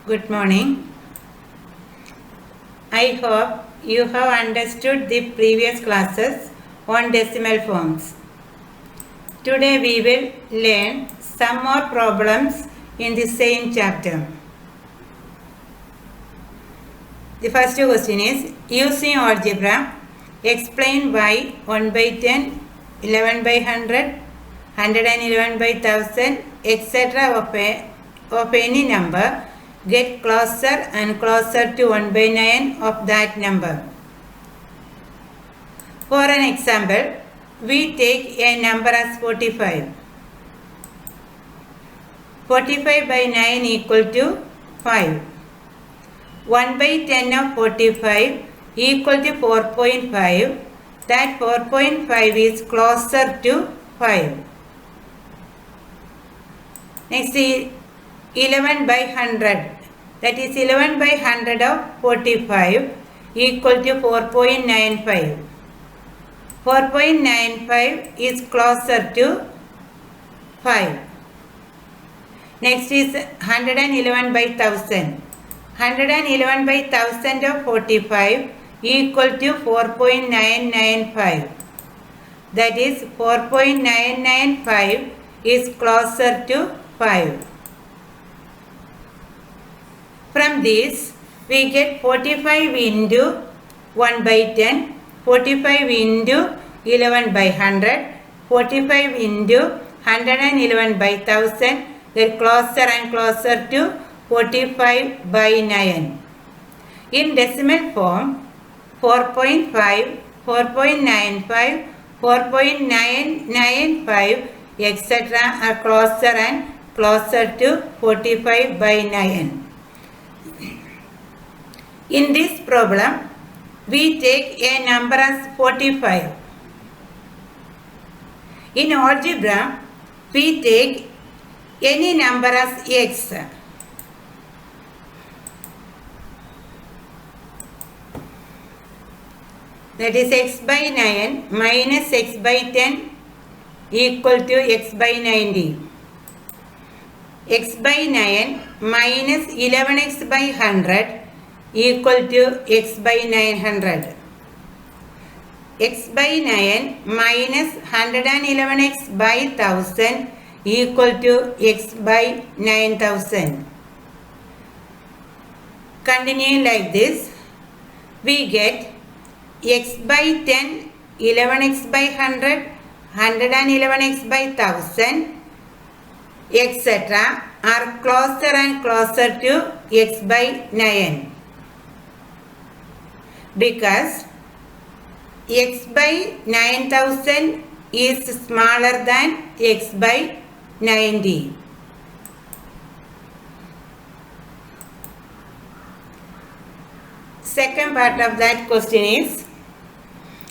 Good morning. I hope you have understood the previous classes on decimal forms. Today we will learn some more problems in the same chapter. The first question is, using algebra, explain why 1 by 10, 11 by 100, 111 by 1000, etc. of any number get closer and closer to 1 by 9 of that number. For an example, we take a number as 45. 45 by 9 equal to 5. 1 by 10 of 45 equal to 4.5. That 4.5 is closer to 5. Next is 11 by 100. That is 11 by 100 of 45 equal to 4.95. 4.95 is closer to 5. Next is 111 by 1000. 111 by 1000 of 45 equal to 4.995. That is 4.995 is closer to 5. From this, we get 45 into 1 by 10, 45 into 11 by 100, 45 into 111 by 1000, get closer and closer to 45 by 9. In decimal form, 4.5, 4.95, 4.995, etc. are closer and closer to 45 by 9. In this problem, we take a number as 45. In algebra, we take any number as x. That is x by 9 minus x by 10 equal to x by 90. X by 9 minus 11x by 100 equal to x by 900. X by 9 minus 111x by 1000 equal to x by 9000. Continuing like this, we get x by 10, 11x by 100, 111x by 1000, etc. are closer and closer to x by 9. Because x by 9000 is smaller than x by 90. Second part of that question is,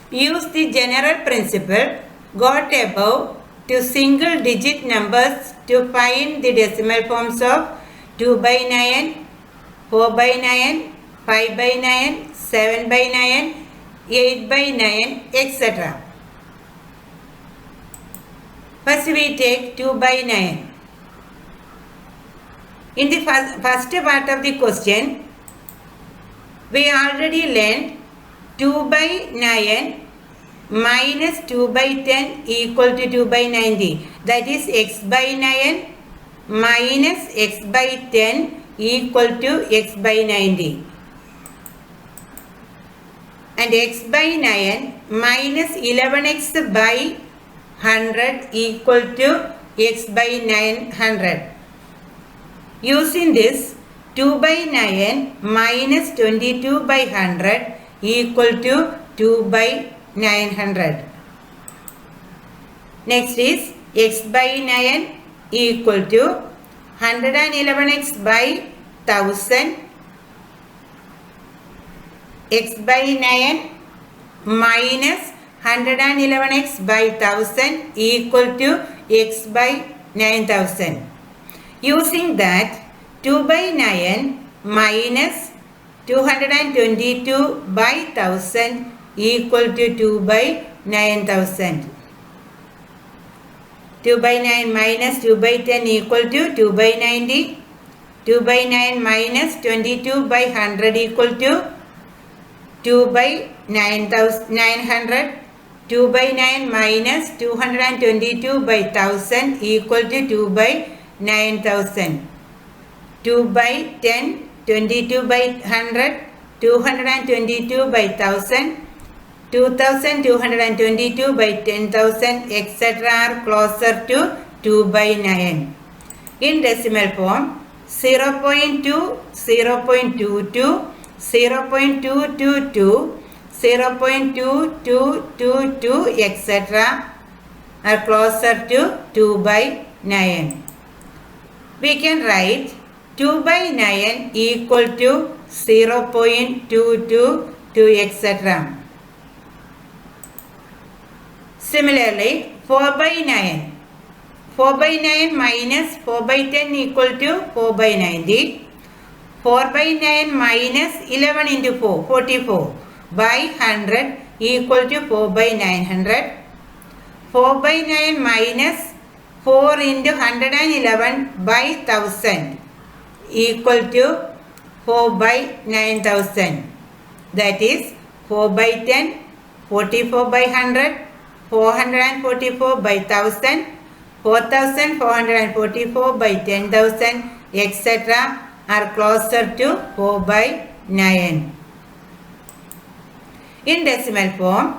use the general principle got above to single digit numbers to find the decimal forms of 2 by 9, 4 by 9, 5 by 9, 7 by 9, 8 by 9, etc. First we take 2 by 9. In the first part of the question, we already learned 2 by 9 minus 2 by 10 equal to 2 by 90. That is x by 9 minus x by 10 equal to x by 90. And x by 9 minus 11x by 100 equal to x by 900. Using this, 2 by 9 minus 22 by 100 equal to 2 by 900. Next is x by 9 equal to 111x by 1000, x by 9 minus 111x by 1000 equal to x by 9000. Using that, 2 by 9 minus 222 by 1000 equal to 2 by 9000. 2 by 9 minus 2 by 10 equal to 2 by 90. 2 by 9 minus 22 by 100 equal to 2 by 900. 2 by 9 minus 222 by 1000 equal to 2 by 9000. 2 by 10, 22 by 100, 222 by 1000, 2222 by 10,000, etc. are closer to 2 by 9. In decimal form, 0.2, 0.22, 0.222, 0.2222, etc. are closer to 2 by 9. We can write 2 by 9 equal to 0.222, etc. Similarly, 4 by 9. 4 by 9 minus 4 by 10 equal to 4 by 90. 4 by 9 minus 11 into 4, 44 by 100 equal to 4 by 900. 4 by 9 minus 4 into 111 by 1000 equal to 4 by 9000. That is 4 by 10, 44 by 100, 444 by 1000, 4444 by 10,000, etc. are closer to 4 by 9. In decimal form,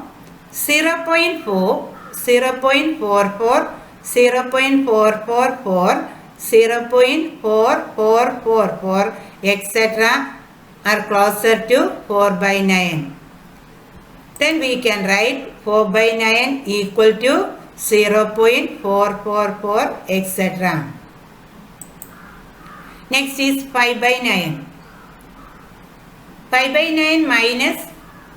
0.4, 0.44, 0.444, 0.4444, etc. are closer to 4 by 9. Then we can write 4 by 9 equal to 0.444, etc. Next is 5 by 9. 5 by 9 minus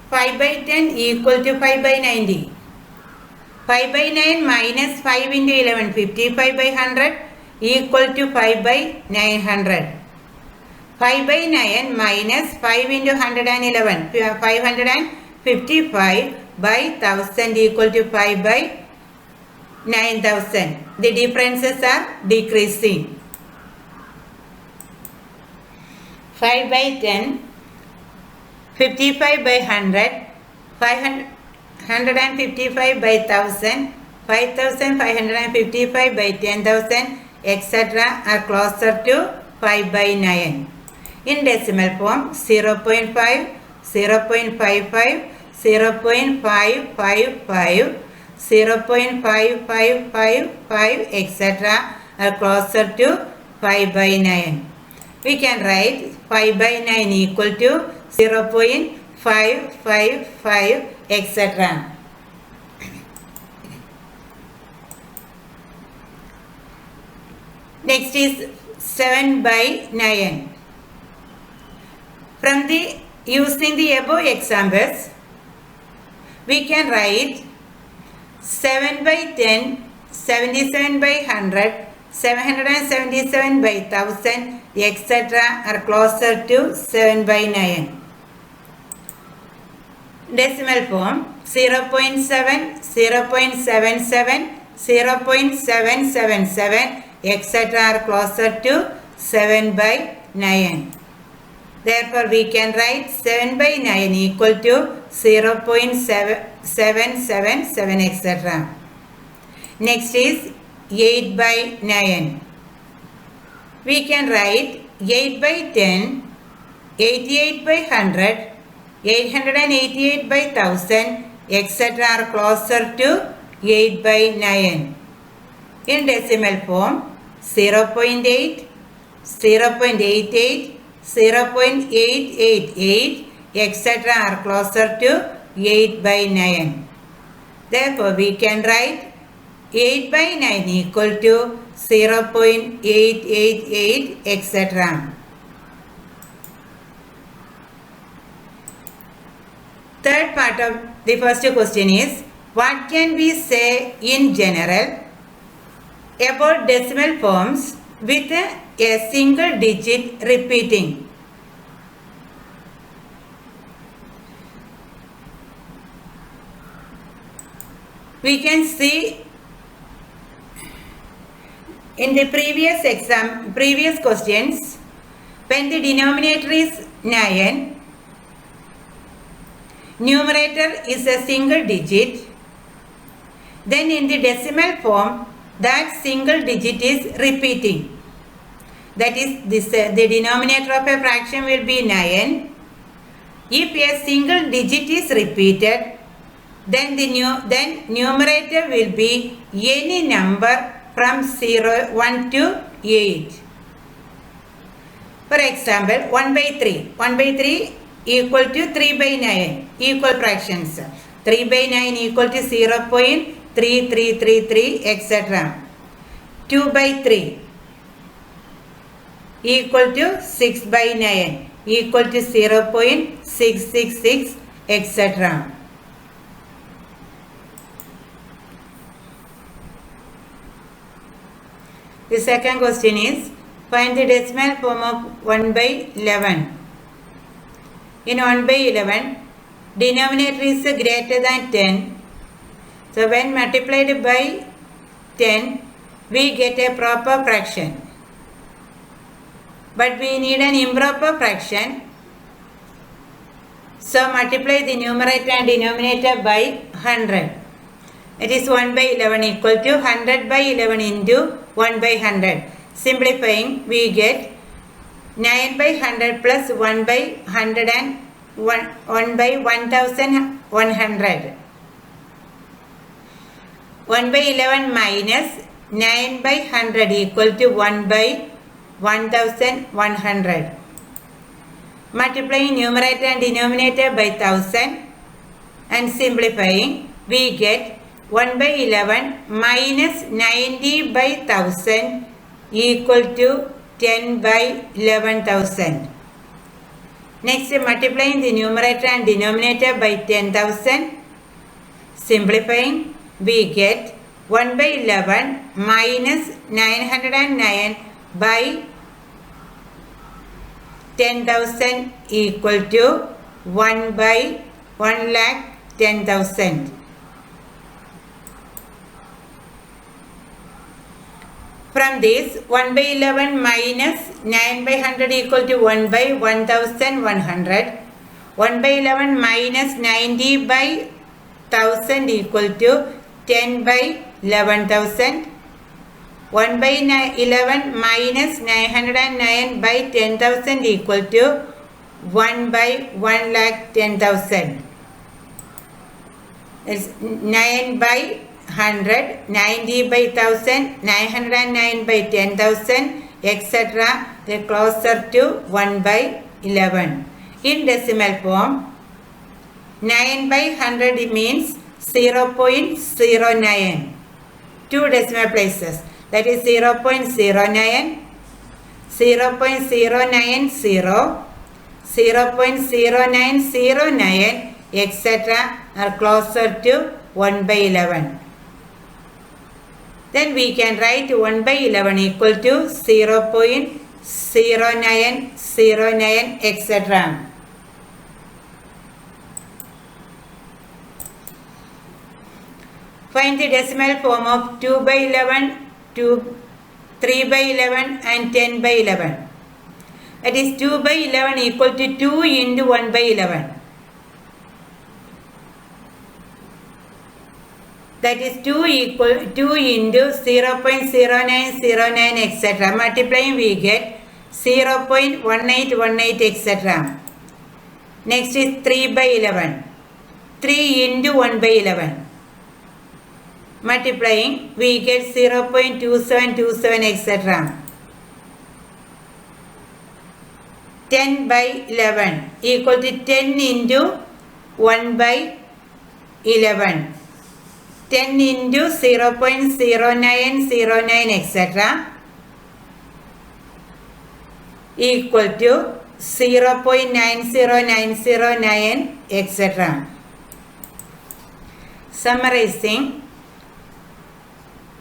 5 by 10 equal to 5 by 90. 5 by 9 minus 5 into 11, 55 by 100 equal to 5 by 900. 5 by 9 minus 5 into 111, 555 by 1000 equal to 5 by 9000. The differences are decreasing. 5 by 10, 55 by 100, 155 by 1000, 5555 by 10,000, etc. are closer to 5 by 9. In decimal form, 0.5, 0.55, 0.555, 0.5555, etc. are closer to 5 by 9. We can write 5 by 9 equal to 0.555, etc. Next is 7 by 9. From using the above examples, we can write 7 by 10, 77 by 100, 777 by 1000, etc. are closer to 7 by 9. Decimal form, 0.7, 0.77, 0.777, etc. are closer to 7 by 9. Therefore, we can write 7 by 9 equal to 0.777, etc. Next is 8 by 9. We can write 8 by 10, 88 by 100, 888 by 1000, etc. are closer to 8 by 9. In decimal form, 0.8, 0.88, 0.888, etc. are closer to 8 by 9. Therefore, we can write 8 by 9 equal to 0.888, etc. Third part of the first question is, what can we say in general about decimal forms with a single digit repeating? We can see in the previous questions, When the denominator is 9, numerator is a single digit, then in the decimal form, that single digit is repeating. That is, the denominator of a fraction will be 9. If a single digit is repeated, then numerator will be any number from 1 to 8. For example, 1 by 3. 1 by 3 equal to 3 by 9. Equal fractions. 3 by 9 equal to 0.3333, etc. 2 by 3 equal to 6 by 9 equal to 0.666, etc. The second question is, find the decimal form of 1 by 11. In 1 by 11, denominator is greater than 10. So when multiplied by 10, we get a proper fraction. But we need an improper fraction. So multiply the numerator and denominator by 100. It is 1 by 11 equal to 100 by 11 into 1 by 100. Simplifying, we get 9 by 100 plus 1 by 100 and 1 by 1100. 1 by 11 minus 9 by 100 equal to 1 by 1100. Multiplying numerator and denominator by 1000 and simplifying, we get 1 by 11 minus 90 by 1000 equal to 10 by 11,000. Next, multiplying the numerator and denominator by 10,000. Simplifying, we get 1 by 11 minus 909 by 10,000 equal to 1 by 1,10,000. From this, 1 by 11 minus 9 by 100 equal to 1 by 1,100. 1 by 11 minus 90 by 1000 equal to 10 by 11,000. 1 by 11 minus 909 by 10,000 equal to 1 by 1,10,000. It's 9 by 100, 90 by 1000, 909 by 10,000, etc. They closer to 1 by 11. In decimal form, 9 by 100 means 0.09. 2 decimal places. That is 0.09, 0.090, 0.0909, etc. are closer to 1 by 11. Then we can write 1 by 11 equal to 0.0909, etc. Find the decimal form of 2 by 11, 3 by 11 and 10 by 11. That is 2 by 11 equal to 2 into 1 by 11. That is 2 into 0.0909, etc. Multiplying, we get 0.1818, etc. Next is 3 by 11. 3 into 1 by 11. Multiplying, we get 0.2727, etc. 10 by 11 equal to 10 into 1 by 11. 10 into 0.0909, etc. equal to 0.90909, etc. Summarizing,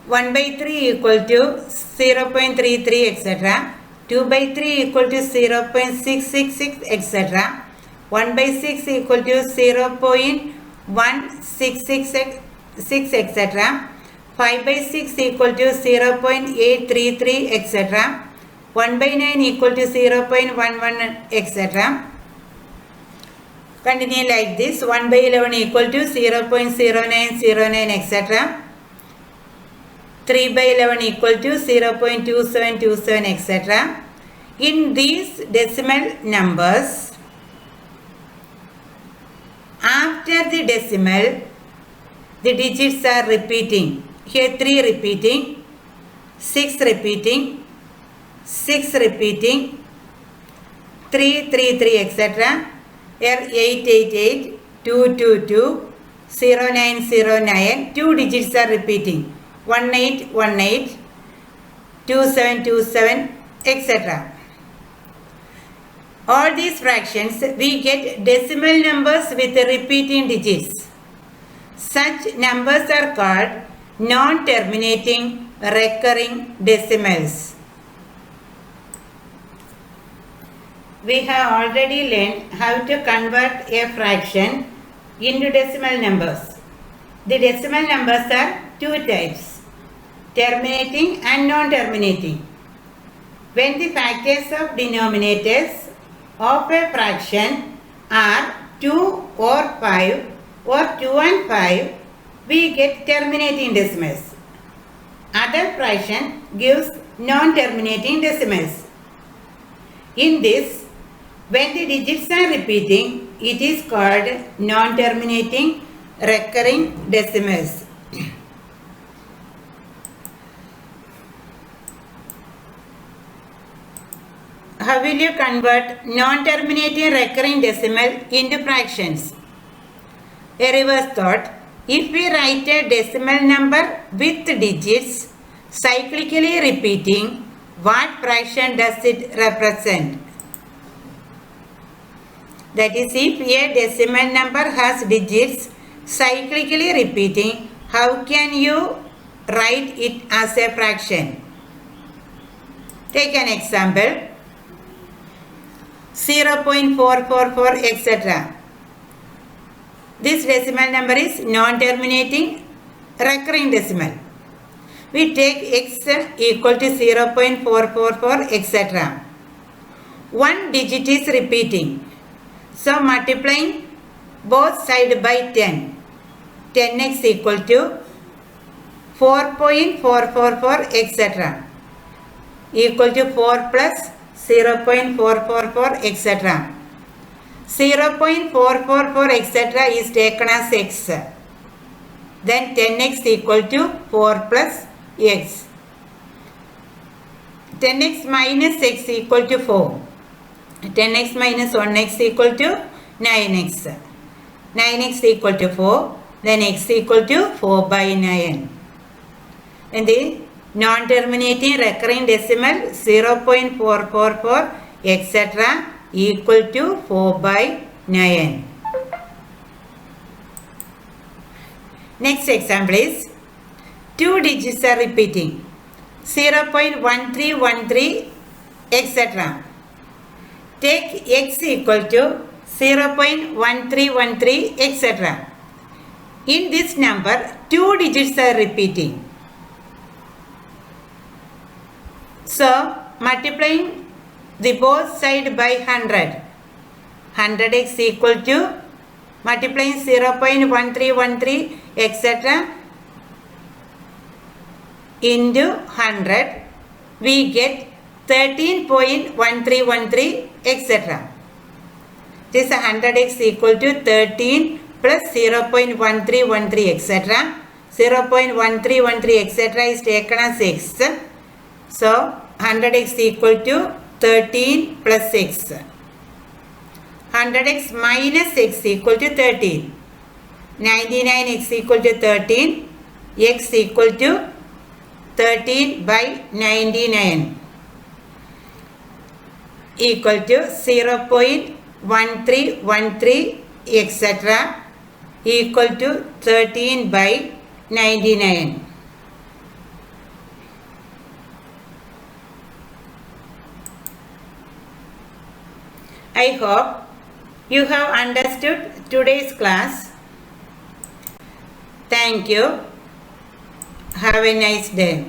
1 by 3 equal to 0.33, etc. 2 by 3 equal to 0.666, etc. 1 by 6 equal to 0.1666, etc. 5 by 6 equal to 0.833, etc. 1 by 9 equal to 0.11 etc. Continue like this. 1 by 11 equal to 0.0909 etc. 3 by 11 equal to 0.2727 etc. In these decimal numbers, after the decimal, the digits are repeating. Here 3 repeating, 6 repeating, 6 repeating, 3 etc. Here 888, 222, 0909, 2 digits are repeating. 1818, 2727 etc. All these fractions we get decimal numbers with repeating digits. Such numbers are called non-terminating recurring decimals. We have already learned how to convert a fraction into decimal numbers. The decimal numbers are two types, terminating and non-terminating. When the factors of denominators of a fraction are 2 or 5 or 2 and 5, we get terminating decimals. Other fraction gives non-terminating decimals. In this, when the digits are repeating, it is called non-terminating recurring decimals. How will you convert non-terminating recurring decimal into fractions? A reverse thought. If we write a decimal number with digits cyclically repeating, what fraction does it represent? That is, if a decimal number has digits cyclically repeating, how can you write it as a fraction? Take an example. 0.444 etc. This decimal number is non-terminating recurring decimal. We take x equal to 0.444 etc. One digit is repeating. So multiplying both sides by 10. 10x equal to 4.444 etc. equal to 4 plus 0.444 etc. 0.444 etc. is taken as x. Then 10x equal to 4 plus x. 10x minus x equal to 4. 10x minus 1x equal to 9x. 9x equal to 4. Then x equal to 4 by 9. And the non-terminating recurring decimal 0.444 etc. equal to 4 by 9. Next example is 2 digits are repeating 0.1313 etc. Take x equal to 0.1313 etc. In this number 2 digits are repeating. So, multiplying the both side by 100. 100x equal to multiplying 0.1313 etc. into 100. We get 13.1313 etc. This 100x equal to 13 plus 0.1313 etc. 0.1313 etc. is taken as x. So, 100x equal to 13 plus x. 100x minus x equal to 13. 99x equal to 13. X equal to 13 by 99 equal to 0.1313 etc. equal to 13 by 99. I hope you have understood today's class. Thank you. Have a nice day.